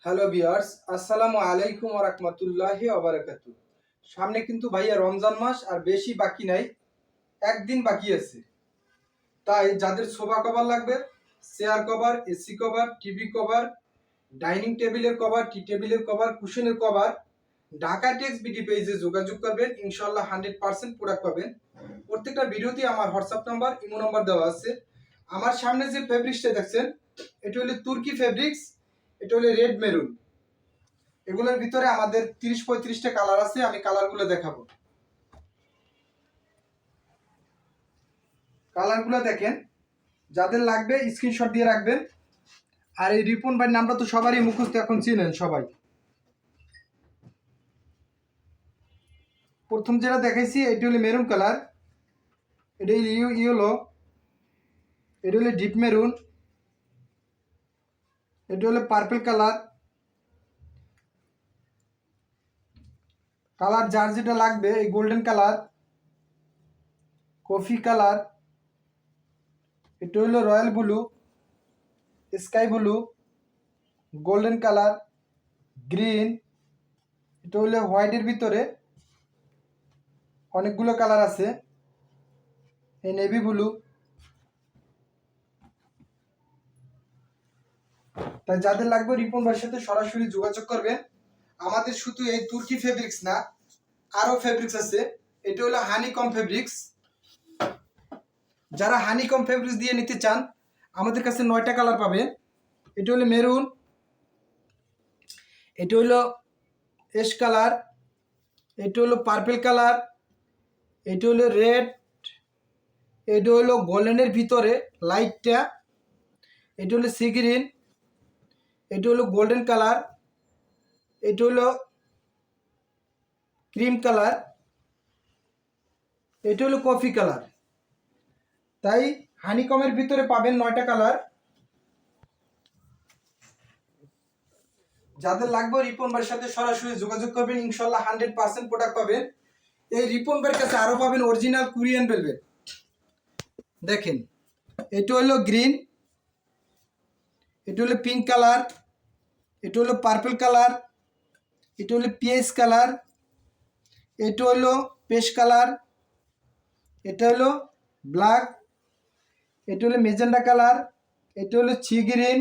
Hello viewers, আসসালামু আলাইকুম ওয়া রাহমাতুল্লাহি ওয়া বারাকাতুহু। সামনে কিন্তু ভাইয়া রমজান মাস আর বেশি বাকি নাই, একদিন বাকি আছে। তাই যাদের সোফা কভার লাগবে, chair cover, AC cover, TV cover, dining টেবিলের কভার, টি টেবিলের কভার, কুশনের কভার, ঢাকা টেক্স বিডি পেজে যোগাযোগ করবেন, ইনশাআল্লাহ 100% প্রোডাক্ট পাবেন। প্রত্যেকটা ভিডিওতে আমার হোয়াটসঅ্যাপ নাম্বার, ইমো নাম্বার দেওয়া আছে। আমার সামনে যে ফেব্রিক্সটা দেখছেন, এটা হলো তুর্কি ফেব্রিক্স, এটা হলো রেড মেরুন। এগুলোর ভিতরে আমাদের 30-35টা কালার আছে, আমি কালারগুলো দেখাবো। কালারগুলো দেখেন, যাদের লাগবে স্ক্রিনশট দিয়ে রাখবেন। আর এই রিপন ভাইয়ের নামটা তো সবারই মুখস্থ, এখন চিনেন সবাই। প্রথম যেটা দেখাইছি এটা হলো মেরুন কালার, এটা ইয়েলো, এটা হলো ডিপ মেরুন, এটা হলো পার্পল কালার। কালার যার যেটা লাগবে, এই গোল্ডেন কালার, কফি কালার, এটা হলো royal blue, sky blue, golden colour, green, এটা হলো হোয়াইটের ভিতরে অনেকগুলো কালার আছে, এই নেভি ব্লু। তাই যাদের লাগবে রিপন ভাইয়ের সাথে সরাসরি যোগাযোগ করবেন। আমাদের শুধু এই তুর্কি ফেব্রিক্স না, আরো ফেব্রিক্স আছে। এটা হলো হানিকম ফেব্রিক্স। যারা হানিকম ফেব্রিক্স দিয়ে নিতে চান, আমাদের কাছে 9টা কালার পাবেন। এটা হলো মেরুন, এটা হলো এশ কালার, এটা হলো পার্পল কালার, এটা হলো রেড, এটা হলো গোল্ডেনের ভিতরে লাইটটা, এটা হলো সি গ্রিন, এটা হলো গোল্ডেন কালার, এটা হলো ক্রিম কালার, এটা হলো কফি কালার। তাই হানিকমের ভিতরে পাবেন 9টা কালার। যাদের লাগবে রিপন ভাইয়ের সাথে সরাসরি যোগাযোগ করবেন, ইনশাল্লাহ 100% প্রোডাক্ট পাবেন। এই রিপন ভাইয়ের কাছে আরো পাবেন অরিজিনাল কোরিয়ান ভেলভেট। দেখেন, এটা হলো গ্রিন, এটা হলো পিঙ্ক কালার, এটা হলো পার্পল কালার, এটা হলো পিএস কালার, এটা হলো পেশ কালার, এটা হলো ব্ল্যাক, এটা হলো মেজেন্ডা কালার, এটা হলো সি গ্রিন,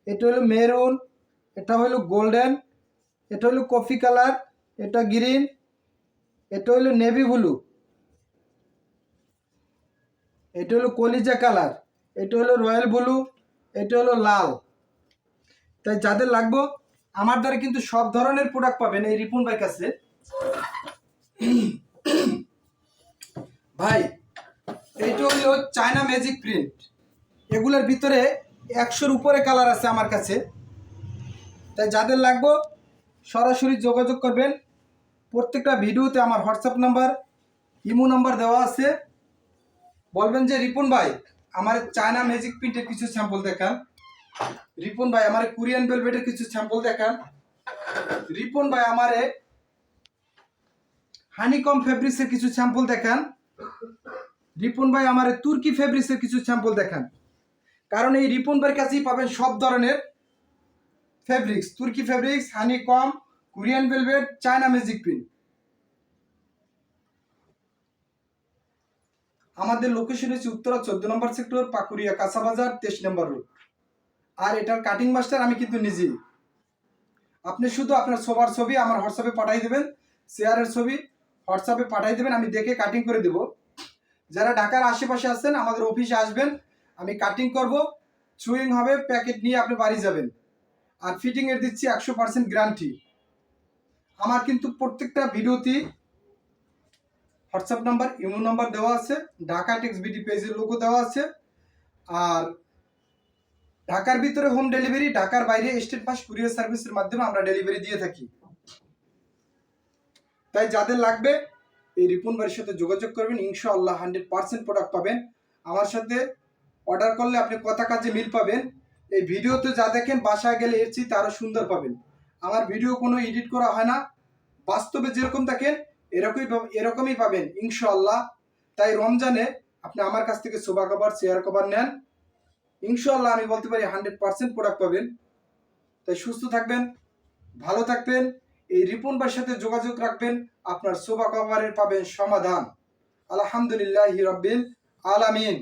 এটা হলো মেরুন, এটা হলো গোল্ডেন, এটা হলো কফি কালার, এটা গ্রিন, এটা হলো নেভি ব্লু, এটা হলো কলিজা কালার, এটা হলো রয়্যাল ব্লু, এটা হলো লাল। তাই যাদের লাগবে, আমার দ্বারা কিন্তু সব ধরনের প্রোডাক্ট পাবেন এই রিপন ভাই কাছে। ভাই, এইটা হলো চায়না ম্যাজিক প্রিন্ট। এগুলোর ভিতরে 100-র উপরে কালার আছে আমার কাছে। তাই যাদের লাগবে সরাসরি যোগাযোগ করবেন। প্রত্যেকটা ভিডিওতে আমার হোয়াটসঅ্যাপ নাম্বার, ইমো নাম্বার দেওয়া আছে। বলবেন যে রিপন ভাই, আমার চায়না ম্যাজিক প্রিন্টের কিছু স্যাম্পল দেখান, রিপন ভাই আমার কোরিয়ান ভেলভেটের কিছু স্যাম্পল দেখান, রিপন ভাই আমারে হানিকম ফেব্রিক্সের কিছু স্যাম্পল দেখান, রিপন ভাই আমার তুর্কি ফেব্রিক্সের কিছু স্যাম্পল দেখান। কারণ এই রিপন ভাইয়ের কাছেই পাবেন সব ধরনের ফেব্রিক্স, তুর্কি fabrics, honeycomb, Korean velvet, China magic print. আমাদের লোকেশন হচ্ছে উত্তরা 14 নম্বর সেক্টর, পাকুড়িয়া কাঁচাবাজার, 23 নম্বর রোড। আর এটার কাটিং মাস্টার আমি কিন্তু নিজেই। আপনি শুধু আপনার সবার ছবি আমার হোয়াটসঅ্যাপে পাঠিয়ে দেবেন, চেয়ারের ছবি হোয়াটসঅ্যাপে পাঠিয়ে দেবেন, আমি দেখে কাটিং করে দেব। যারা ঢাকার আশেপাশে আছেন আমাদের অফিসে আসবেন, আমি কাটিং করব, সুইং হবে, প্যাকেট নিয়ে আপনি বাড়ি যাবেন। আর ফিটিংয়ের দিচ্ছি 100% গ্যারান্টি। আমার কিন্তু প্রত্যেকটা ভিডিওতেই হোয়াটসঅ্যাপ নাম্বার, ইমো নাম্বার দেওয়া আছে, ঢাকা টেক্স বিডি পেজের লোগো দেওয়া আছে। আর ঢাকার ভিতরে হোম ডেলিভারি, ঢাকার বাইরে স্টেট পাস কুরিয়ার সার্ভিসের মাধ্যমে আমরা ডেলিভারি দিয়ে থাকি। তাই যাদের লাগবে এই রিপন ভাইয়ের সাথে যোগাযোগ করবেন, ইনশাআল্লাহ 100% প্রোডাক্ট পাবেন। আমার সাথে অর্ডার করলে আপনি কথা কাজে মিল পাবেন। এই ভিডিওতে যা দেখেন বাসায় গেলে এর চেয়ে আরও সুন্দর পাবেন। আমার ভিডিও কোনো এডিট করা হয় না, বাস্তবে যেরকম দেখেন এরকমই পাবেন ইনশাআল্লাহ। তাই রমজানে আপনি আমার কাছ থেকে সোফা কভার, চেয়ার কভার নেন, ইনশাআল্লাহ আমি বলতে পারি 100% প্রোডাক্ট পাবেন। তাই সুস্থ থাকবেন, ভালো থাকবেন, এই রিপন ভাইয়ের সাথে যোগাযোগ রাখবেন, আপনার সোফা কভারের পাবেন সমাধান। আলহামদুলিল্লাহি রাব্বিল আলামিন।